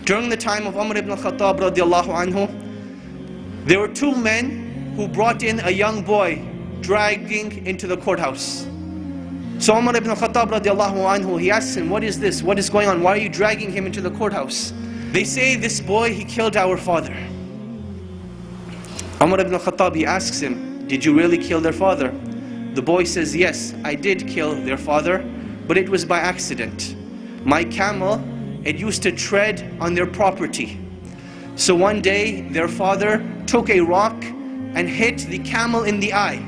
During the time of Umar ibn Khattab radiallahu anhu, there were two men who brought in a young boy dragging into the courthouse. So Umar ibn Khattab radiallahu anhu, he asks him, what is this? What is going on? Why are you dragging him into the courthouse? They say, this boy, he killed our father. Umar ibn Khattab, he asks him, did you really kill their father? The boy says, yes, I did kill their father, but it was by accident. My camel, it used to tread on their property. So one day, their father took a rock and hit the camel in the eye.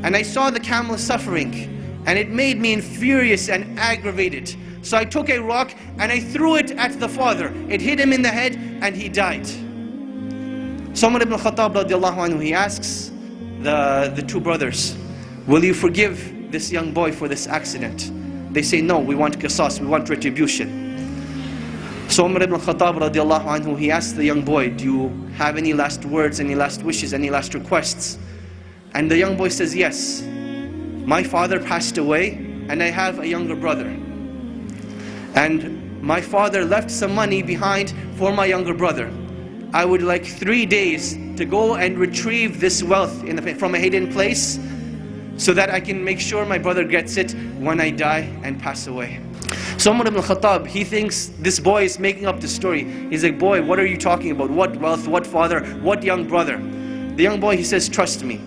And I saw the camel suffering, and it made me furious and aggravated. So I took a rock and I threw it at the father. It hit him in the head and he died. So Umar ibn Khattab radiallahu anhu, he asks the two brothers, will you forgive this young boy for this accident? They say, no, we want qisas, we want retribution. So Umar ibn Khattab radiallahu anhu, he asks the young boy, do you have any last words, any last wishes, any last requests? And the young boy says, yes. My father passed away and I have a younger brother. And my father left some money behind for my younger brother. I would like 3 days to go and retrieve this wealth from a hidden place so that I can make sure my brother gets it when I die and pass away. So Umar ibn Khattab, he thinks this boy is making up the story. He's like, boy, what are you talking about? What wealth, what father, what young brother? The young boy, he says, trust me.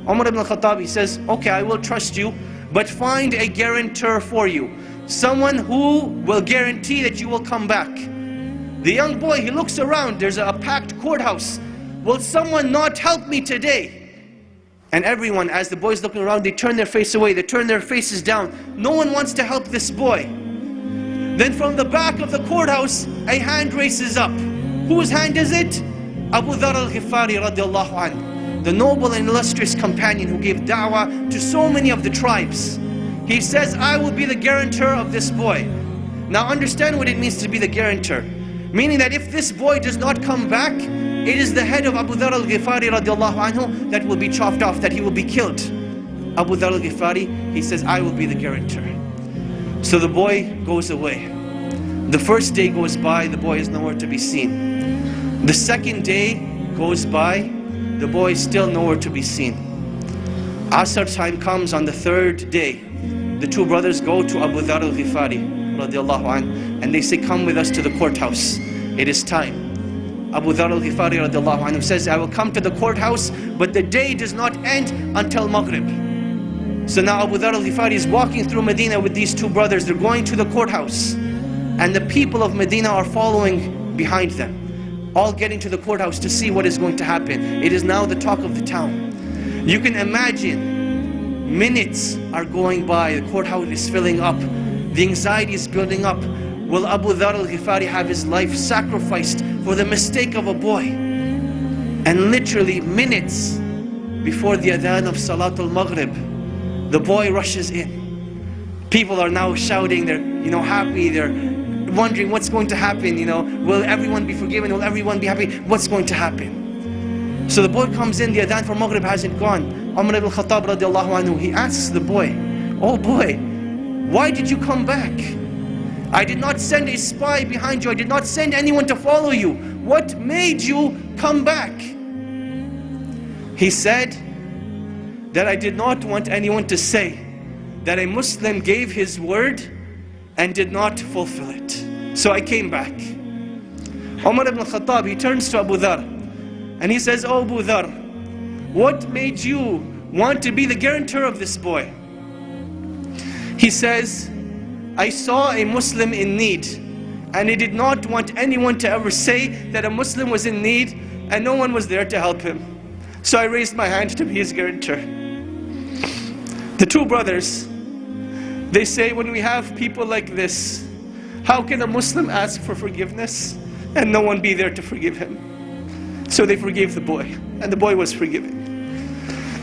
Umar ibn Khattab, he says, okay, I will trust you, but find a guarantor for you. Someone who will guarantee that you will come back. The young boy, he looks around, there's a packed courthouse. Will someone not help me today? And everyone, as the boy's looking around, they turn their face away, they turn their faces down. No one wants to help this boy. Then from the back of the courthouse, a hand raises up. Whose hand is it? Abu Dharr al-Ghifari radiallahu anhu, the noble and illustrious companion who gave da'wah to so many of the tribes. He says, I will be the guarantor of this boy. Now understand what it means to be the guarantor. Meaning that if this boy does not come back, it is the head of Abu Dharr al-Ghifari radiallahu anhu that will be chopped off, that he will be killed. Abu Dharr al-Ghifari, he says, I will be the guarantor. So the boy goes away. The first day goes by, the boy is nowhere to be seen. The second day goes by, the boy is still nowhere to be seen. Asr time comes on the third day. The two brothers go to Abu Dharr al-Ghifari radiallahu anhu, and they say, come with us to the courthouse. It is time. Abu Dharr al-Ghifari radiallahu anhu says, I will come to the courthouse, but the day does not end until Maghrib. So now Abu Dharr al-Ghifari is walking through Medina with these two brothers. They're going to the courthouse. And the people of Medina are following behind them, all getting to the courthouse to see what is going to happen. It is now the talk of the town. You can imagine, minutes are going by, the courthouse is filling up, the anxiety is building up. Will Abu Dharr al-Ghifari have his life sacrificed for the mistake of a boy? And literally minutes before the adhan of Salatul Maghrib, the boy rushes in. People are now shouting, they're happy, they're wondering what's going to happen, will everyone be forgiven, will everyone be happy, what's going to happen? So the boy comes in, the adhan for Maghrib hasn't gone. Umar ibn Khattab radiallahu anhu, he asks the boy, oh boy, why did you come back? I did not send a spy behind you, I did not send anyone to follow you. What made you come back? He said that I did not want anyone to say that a Muslim gave his word and did not fulfill it. So I came back. Umar ibn Khattab, he turns to Abu Dharr and he says, oh Abu Dharr, what made you want to be the guarantor of this boy? He says, I saw a Muslim in need and I did not want anyone to ever say that a Muslim was in need and no one was there to help him. So I raised my hand to be his guarantor. The two brothers, they say, when we have people like this, how can a Muslim ask for forgiveness and no one be there to forgive him? So they forgave the boy, and the boy was forgiven.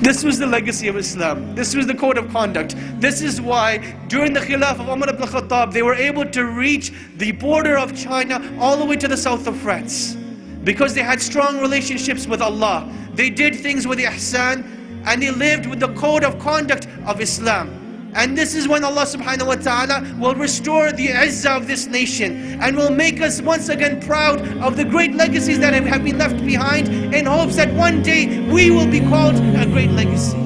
This was the legacy of Islam. This was the code of conduct. This is why during the Khilaf of Umar ibn Khattab, they were able to reach the border of China all the way to the south of France. Because they had strong relationships with Allah. They did things with ihsan, and they lived with the code of conduct of Islam. And this is when Allah subhanahu wa ta'ala will restore the izzah of this nation and will make us once again proud of the great legacies that have been left behind, in hopes that one day we will be called a great legacy.